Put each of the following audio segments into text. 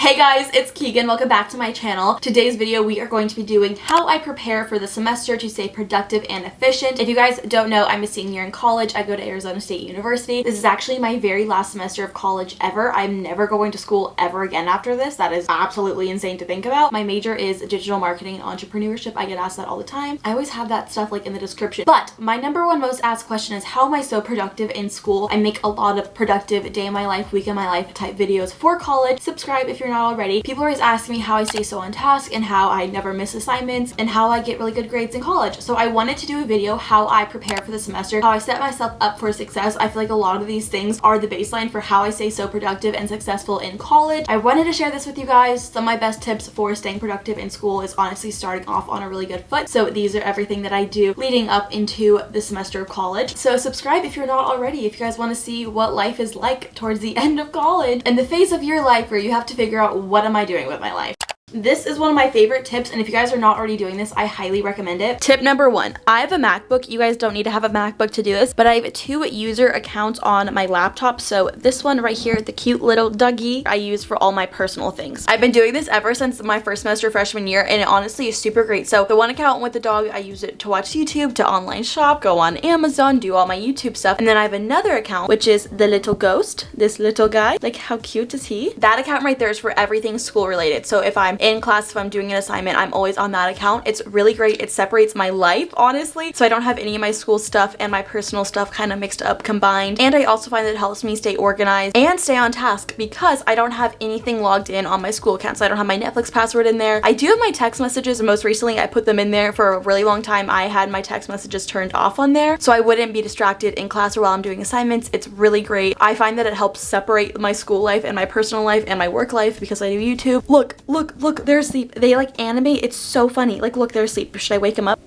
Hey guys, it's Keegan. Welcome back to my channel. Today's video we are going to be doing how I prepare for the semester to stay productive and efficient. If you guys don't know, I'm a senior in college. I go to Arizona State University. This is actually my very last semester of college ever. I'm never going to school ever again after this. That is absolutely insane to think about. My major is digital marketing and entrepreneurship. I get asked that all the time. I always have that stuff like in the description. But my number one most asked question is, how am I so productive in school? I make a lot of productive day in my life, week in my life type videos for college. Subscribe if you're not already. People always ask me how I stay so on task and how I never miss assignments and how I get really good grades in college. So I wanted to do a video how I prepare for the semester, how I set myself up for success. I feel like a lot of these things are the baseline for how I stay so productive and successful in college. I wanted to share this with you guys. Some of my best tips for staying productive in school is honestly starting off on a really good foot. So these are everything that I do leading up into the semester of college. So subscribe if you're not already, if you guys want to see what life is like towards the end of college and the phase of your life where you have to figure out, what am I doing with my life? This is one of my favorite tips, and if you guys are not already doing this, I highly recommend it. Tip number one, I have a MacBook. You guys don't need to have a MacBook to do this, but I have 2 user accounts on my laptop. So this one right here, the cute little Dougie, I use for all my personal things. I've been doing this ever since my first semester freshman year, and it honestly is super great. So the one account with the dog, I use it to watch YouTube, to online shop, go on Amazon, do all my YouTube stuff. And then I have another account, which is the little ghost, this little guy. Like, how cute is he? That account right there is for everything school related. So if I'm in class, if I'm doing an assignment, I'm always on that account. It's really great. It separates my life, honestly, so I don't have any of my school stuff and my personal stuff kind of mixed up, combined. And I also find that it helps me stay organized and stay on task because I don't have anything logged in on my school account. So I don't have my Netflix password in there. I do have my text messages, and most recently I put them in there. For a really long time I had my text messages turned off on there so I wouldn't be distracted in class or while I'm doing assignments. It's really great. I find that it helps separate my school life and my personal life and my work life because I do YouTube. Look, there's sleep. They like animate. It's so funny. Like, look, they're asleep. Should I wake them up?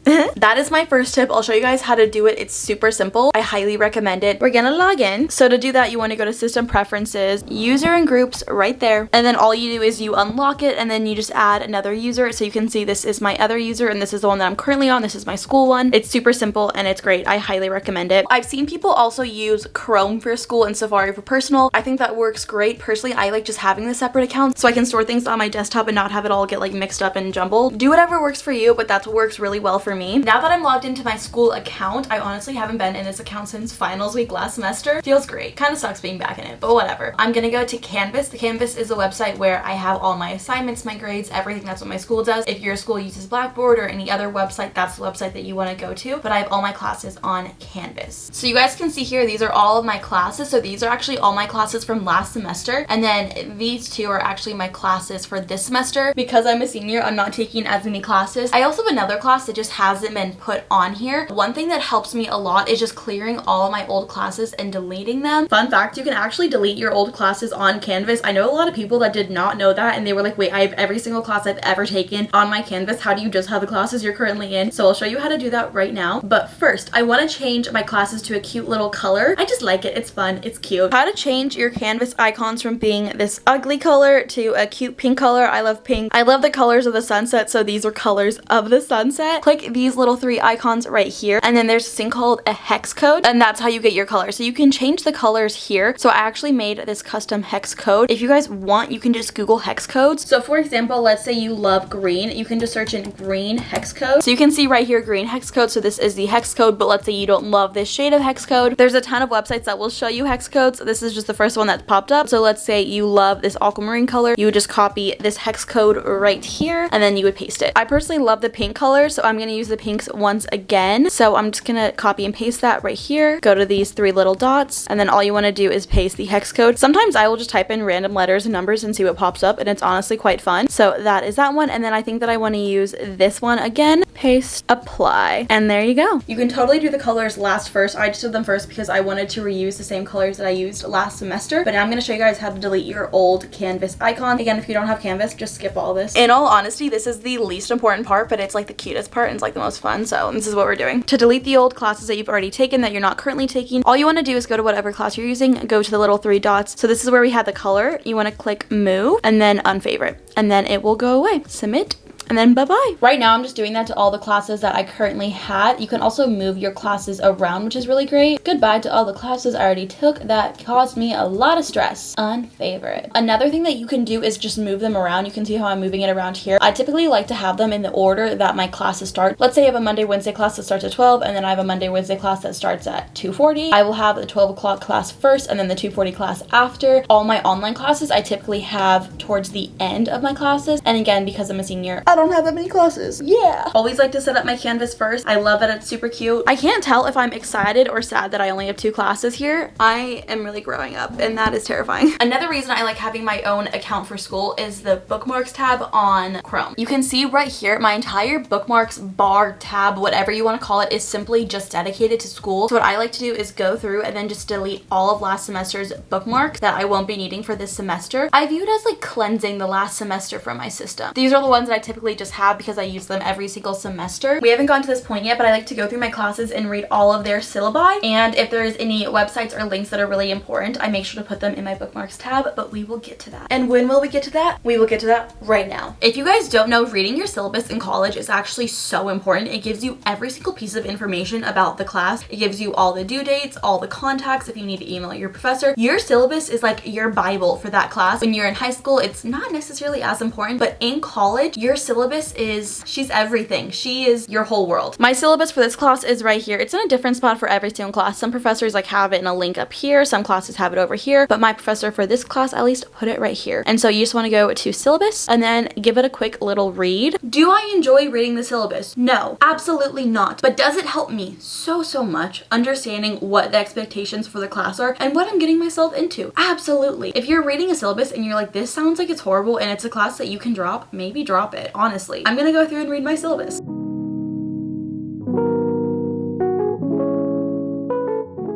That is my first tip. I'll show you guys how to do it. It's super simple. I highly recommend it. We're gonna log in. So to do that, you want to go to System Preferences, User and Groups right there. And then all you do is you unlock it and then you just add another user. So you can see this is my other user and this is the one that I'm currently on. This is my school one. It's super simple and it's great. I highly recommend it. I've seen people also use Chrome for school and Safari for personal. I think that works great. Personally, I like just having the separate accounts so I can store things on my desktop and not have it all get like mixed up and jumbled. Do whatever works for you, but that's what works really well for me. Now that I'm logged into my school account, I honestly haven't been in this account since finals week last semester. Feels great. Kind of sucks being back in it, but whatever. I'm gonna go to Canvas. The Canvas is a website where I have all my assignments, my grades, everything. That's what my school does. If your school uses Blackboard or any other website, that's the website that you want to go to, but I have all my classes on Canvas. So you guys can see here, these are all of my classes. So these are actually all my classes from last semester, and then these 2 are actually my classes for this semester. Because I'm a senior, I'm not taking as many classes. I also have another class that just hasn't been put on here. One thing that helps me a lot is just clearing all of my old classes and deleting them. Fun fact, you can actually delete your old classes on Canvas. I know a lot of people that did not know that, and they were like, wait, I have every single class I've ever taken on my Canvas. How do you just have the classes you're currently in? So I'll show you how to do that right now. But first, I want to change my classes to a cute little color. I just like it. It's fun. It's cute. How to change your Canvas icons from being this ugly color to a cute pink color. I love pink. I love the colors of the sunset, so these are colors of the sunset. Click these little 3 icons right here, and then there's this thing called a hex code, and that's how you get your color. So you can change the colors here. So I actually made this custom hex code. If you guys want, you can just Google hex codes. So for example, let's say you love green, you can just search in green hex code. So you can see right here, green hex code. So this is the hex code, but let's say you don't love this shade of hex code. There's a ton of websites that will show you hex codes. This is just the first one that popped up. So let's say you love this aquamarine color, you would just copy this hex code right here, and then you would paste it. I personally love the pink color, so I'm gonna use the pinks once again. So I'm just gonna copy and paste that right here. Go to these 3 little dots, and then all you want to do is paste the hex code. Sometimes I will just type in random letters and numbers and see what pops up, and it's honestly quite fun. So that is that one, and then I think that I want to use this one again. Paste, apply, and there you go. You can totally do the colors last first. I just did them first because I wanted to reuse the same colors that I used last semester, but now I'm gonna show you guys how to delete your old Canvas icon. Again, if you don't have Canvas, just skip all this. In all honesty, this is the least important part, but it's like the cutest part and it's like the most fun, so this is what we're doing. To delete the old classes that you've already taken that you're not currently taking, all you want to do is go to whatever class you're using, go to the little 3 dots. So this is where we had the color. You want to click move and then unfavorite, and then it will go away. Submit. and then bye-bye. Right now, I'm just doing that to all the classes that I currently had. You can also move your classes around, which is really great. Goodbye to all the classes I already took that caused me a lot of stress. Unfavorite. Another thing that you can do is just move them around. You can see how I'm moving it around here. I typically like to have them in the order that my classes start. Let's say I have a Monday, Wednesday class that starts at 12, and then I have a Monday, Wednesday class that starts at 2:40. I will have the 12 o'clock class first, and then the 2:40 class after. All my online classes I typically have towards the end of my classes, and again, because I'm a senior, I don't have that many classes. Yeah. Always like to set up my canvas first. I love that it's super cute. I can't tell if I'm excited or sad that I only have 2 classes here. I am really growing up, and that is terrifying. Another reason I like having my own account for school is the bookmarks tab on Chrome. You can see right here, my entire bookmarks bar tab, whatever you want to call it, is simply just dedicated to school. So what I like to do is go through and then just delete all of last semester's bookmarks that I won't be needing for this semester. I view it as like cleansing the last semester from my system. These are the ones that I typically just have because I use them every single semester. We haven't gotten to this point yet, but I like to go through my classes and read all of their syllabi, and if there's any websites or links that are really important, I make sure to put them in my bookmarks tab, but we will get to that. And when will we get to that? We will get to that right now. If you guys don't know, reading your syllabus in college is actually so important. It gives you every single piece of information about the class. It gives you all the due dates, all the contacts if you need to email your professor. Your syllabus is like your Bible for that class. When you're in high school, it's not necessarily as important, but in college, your syllabus is, she's everything. She is your whole world. My syllabus for this class is right here. It's in a different spot for every single class. Some professors like have it in a link up here. Some classes have it over here, but my professor for this class at least put it right here. And so you just want to go to syllabus and then give it a quick little read. Do I enjoy reading the syllabus? No, absolutely not. But does it help me so much understanding what the expectations for the class are and what I'm getting myself into? Absolutely. If you're reading a syllabus and you're like, this sounds like it's horrible and it's a class that you can drop, maybe drop it. Honestly, I'm gonna go through and read my syllabus.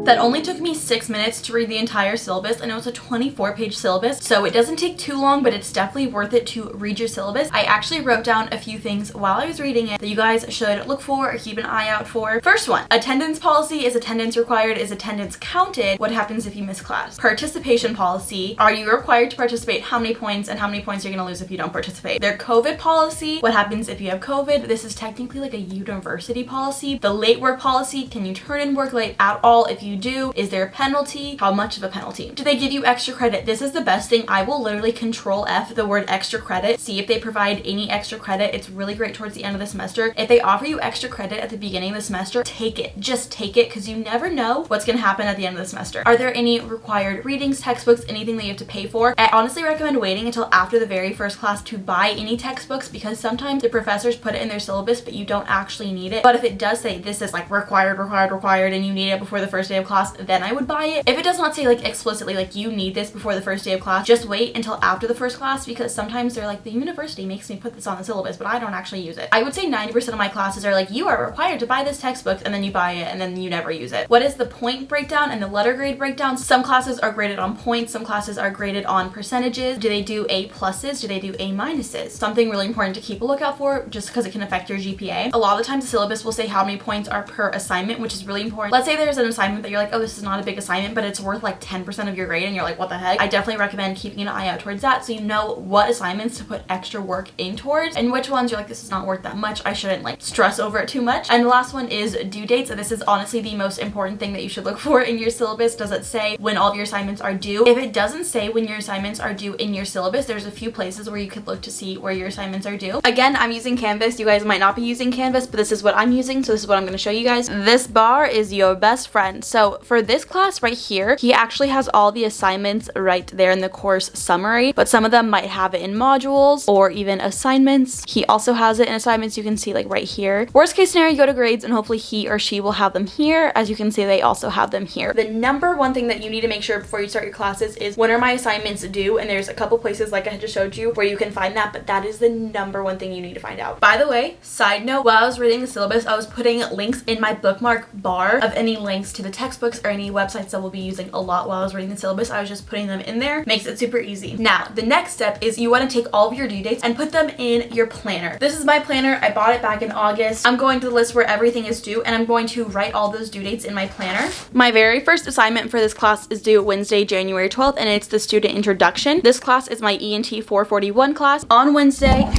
That only took me 6 minutes to read the entire syllabus, and it was a 24-page syllabus, so it doesn't take too long, but it's definitely worth it to read your syllabus. I actually wrote down a few things while I was reading it that you guys should look for or keep an eye out for. First one, attendance policy. Is attendance required? Is attendance counted? What happens if you miss class? Participation policy. Are you required to participate? How many points? And how many points you're gonna lose if you don't participate? Their COVID policy. What happens if you have COVID? This is technically like a university policy. The late work policy. Can you turn in work late at all? If you do, is there a penalty? How much of a penalty? Do they give you extra credit? This is the best thing. I will literally control F the word extra credit, see if they provide any extra credit. It's really great towards the end of the semester. If they offer you extra credit at the beginning of the semester, take it. Just take it, because you never know what's gonna happen at the end of the semester. Are there any required readings, textbooks, anything that you have to pay for? I honestly recommend waiting until after the very first class to buy any textbooks, because sometimes the professors put it in their syllabus but you don't actually need it. But if it does say this is like required and you need it before the first day of class, then I would buy it. If it does not say like explicitly like you need this before the first day of class, just wait until after the first class, because sometimes they're like, the university makes me put this on the syllabus but I don't actually use it. I would say 90% of my classes are like, you are required to buy this textbook, and then you buy it and then you never use it. What is the point breakdown and the letter grade breakdown? Some classes are graded on points, some classes are graded on percentages. Do they do A pluses? Do they do A minuses? Something really important to keep a lookout for, just because it can affect your GPA. A lot of the times the syllabus will say how many points are per assignment, which is really important. Let's say there's an assignment that you're like, oh, this is not a big assignment, but it's worth like 10% of your grade, and you're like, what the heck? I definitely recommend keeping an eye out towards that, so you know what assignments to put extra work in towards and which ones you're like, this is not worth that much, I shouldn't like stress over it too much. And the last one is due dates. This is honestly the most important thing that you should look for in your syllabus. Does it say when all of your assignments are due? If it doesn't say when your assignments are due in your syllabus, there's a few places where you could look to see where your assignments are due. Again, I'm using Canvas. You guys might not be using Canvas, but this is what I'm using, so this is what I'm going to show you guys. This bar is your best friend. So for this class right here, he actually has all the assignments right there in the course summary, but some of them might have it in modules or even assignments. He also has it in assignments. You can see like right here. Worst case scenario, you go to grades and hopefully he or she will have them here. As you can see, they also have them here. The number one thing that you need to make sure before you start your classes is, when are my assignments due? And there's a couple places like I had just showed you where you can find that, but that is the number one thing you need to find out. By the way, side note, while I was reading the syllabus, I was putting links in my bookmark bar of any links to the textbooks or any websites that we'll be using a lot while I was reading the syllabus. I was just putting them in there. Makes it super easy. Now, the next step is you want to take all of your due dates and put them in your planner. This is my planner. I bought it back in August. I'm going to the list where everything is due, and I'm going to write all those due dates in my planner. My very first assignment for this class is due Wednesday, January 12th, and it's the student introduction. This class is my ENT 441 class. On Wednesday,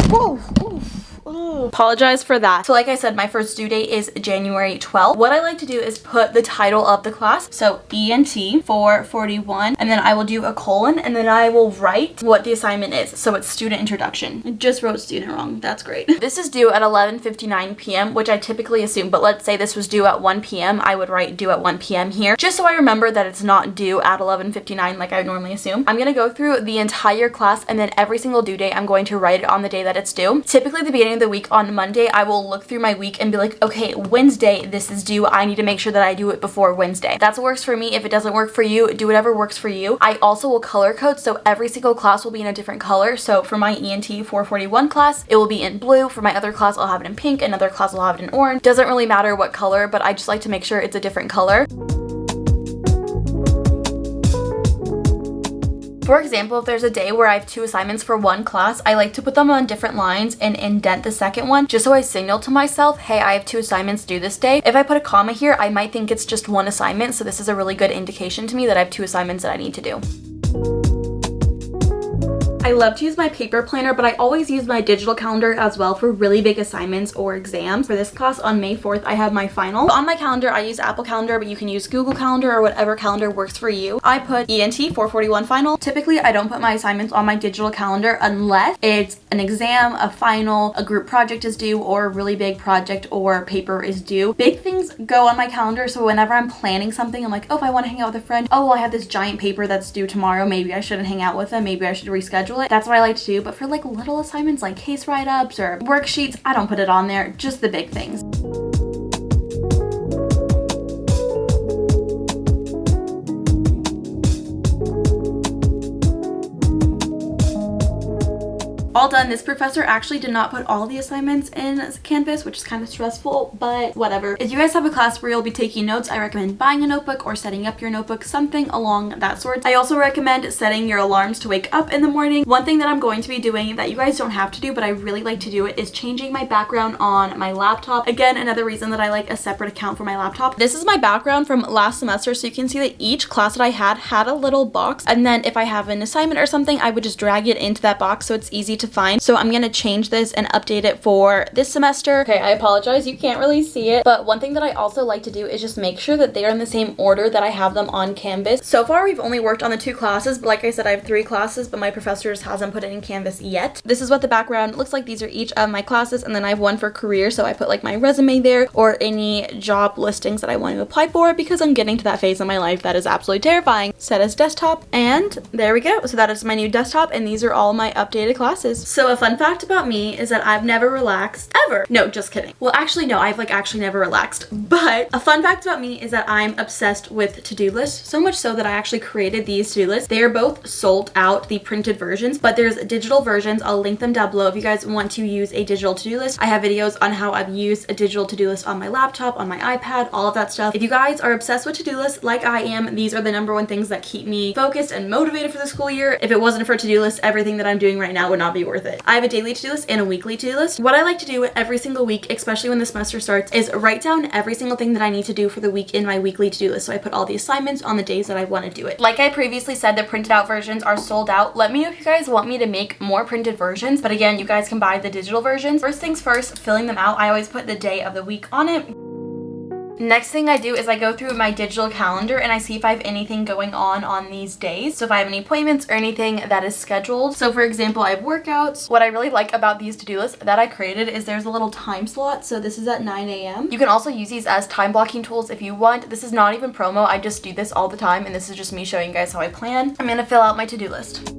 Ooh. Apologize for that. So like I said, my first due date is January 12th. What I like to do is put the title of the class. So ENT 441, and then I will do a colon, and then I will write what the assignment is. So it's student introduction. I just wrote student wrong. That's great. This is due at 11:59 p.m., which I typically assume, but let's say this was due at 1 p.m. I would write due at 1 p.m. here, just so I remember that it's not due at 11:59 like I would normally assume. I'm gonna go through the entire class, and then every single due date I'm going to write it on the day that it's due. Typically the beginning of the week on Monday, I will look through my week and be like, okay, Wednesday, this is due. I need to make sure that I do it before Wednesday. That's what works for me. If it doesn't work for you, do whatever works for you. I also will color code, so every single class will be in a different color. So for my ENT 441 class, it will be in blue. For my other class, I'll have it in pink. Another class will have it in orange. Doesn't really matter what color, but I just like to make sure it's a different color. For example, if there's a day where I have 2 assignments for one class, I like to put them on different lines and indent the second one just so I signal to myself, hey, I have 2 assignments due this day. If I put a comma here, I might think it's just 1 assignment, so this is a really good indication to me that I have 2 assignments that I need to do. I love to use my paper planner, but I always use my digital calendar as well for really big assignments or exams. For this class on May 4th, I have my final. On my calendar, I use Apple Calendar, but you can use Google Calendar or whatever calendar works for you. I put ENT 441 final. Typically, I don't put my assignments on my digital calendar unless it's an exam, a final, a group project is due, or a really big project or paper is due. Big things go on my calendar, so whenever I'm planning something, I'm like, oh, if I want to hang out with a friend, oh, well, I have this giant paper that's due tomorrow. Maybe I shouldn't hang out with them. Maybe I should reschedule it. That's what I like to do. But for like little assignments like case write-ups or worksheets, I don't put it on there, just the big things. All done. This professor actually did not put all the assignments in Canvas, which is kind of stressful, but whatever. If you guys have a class where you'll be taking notes, I recommend buying a notebook or setting up your notebook, something along that sort. I also recommend setting your alarms to wake up in the morning. One thing that I'm going to be doing that you guys don't have to do, but I really like to do it, is changing my background on my laptop. Again, another reason that I like a separate account for my laptop. This is my background from last semester, so you can see that each class that I had a little box, and then if I have an assignment or something, I would just drag it into that box so it's easy to find. So I'm gonna change this and update it for this semester. Okay, I apologize, you can't really see it, but one thing that I also like to do is just make sure that they are in the same order that I have them on Canvas. So far we've only worked on the 2 classes, but like I said, I have 3 classes, but my professor just hasn't put it in Canvas yet. This is what the background looks like. These are each of my classes, and then I have one for career, so I put like my resume there or any job listings that I want to apply for, because I'm getting to that phase in my life that is absolutely terrifying. Set as desktop, and there we go. So that is my new desktop, and these are all my updated classes. So a fun fact about me is that I've never relaxed ever. No, just kidding. Well, actually no, I've like actually never relaxed, but a fun fact about me is that I'm obsessed with to-do lists, so much so that I actually created these to-do lists. They are both sold out, the printed versions, but there's digital versions. I'll link them down below if you guys want to use a digital to-do list. I have videos on how I've used a digital to-do list on my laptop, on my iPad, all of that stuff. If you guys are obsessed with to-do lists like I am, these are the #1 things that keep me focused and motivated for the school year. If it wasn't for to-do lists, everything that I'm doing right now would not be worth it. I have a daily to-do list and a weekly to-do list. What I like to do every single week, especially when the semester starts, is write down every single thing that I need to do for the week in my weekly to-do list. So I put all the assignments on the days that I want to do it. Like I previously said, the printed out versions are sold out. Let me know if you guys want me to make more printed versions, but again, you guys can buy the digital versions. First things first, filling them out, I always put the day of the week on it. Next thing I do is I go through my digital calendar and I see if I have anything going on these days. So if I have any appointments or anything that is scheduled. So for example, I have workouts. What I really like about these to-do lists that I created is there's a little time slot. So this is at 9 a.m. You can also use these as time blocking tools if you want. This is not even promo. I just do this all the time, and this is just me showing you guys how I plan. I'm gonna fill out my to-do list.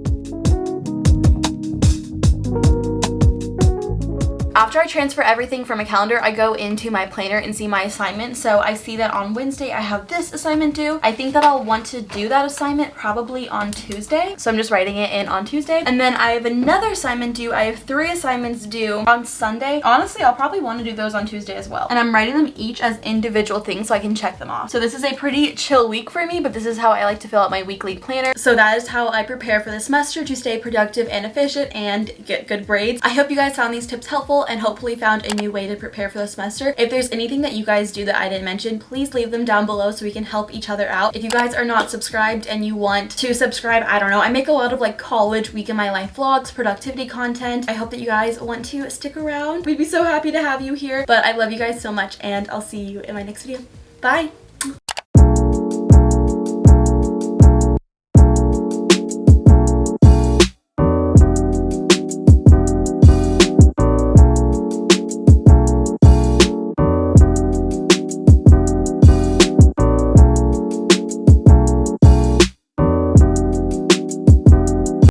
After I transfer everything from a calendar, I go into my planner and see my assignment. So I see that on Wednesday I have this assignment due. I think that I'll want to do that assignment probably on Tuesday. So I'm just writing it in on Tuesday. And then I have another assignment due. I have 3 assignments due on Sunday. Honestly, I'll probably want to do those on Tuesday as well. And I'm writing them each as individual things so I can check them off. So this is a pretty chill week for me, but this is how I like to fill out my weekly planner. So that is how I prepare for the semester to stay productive and efficient and get good grades. I hope you guys found these tips helpful. and hopefully found a new way to prepare for the semester. If there's anything that you guys do that I didn't mention, please leave them down below so we can help each other out. If you guys are not subscribed and you want to subscribe, I don't know, I make a lot of like college week in my life vlogs, productivity content. I hope that you guys want to stick around. We'd be so happy to have you here, but I love you guys so much and I'll see you in my next video. Bye!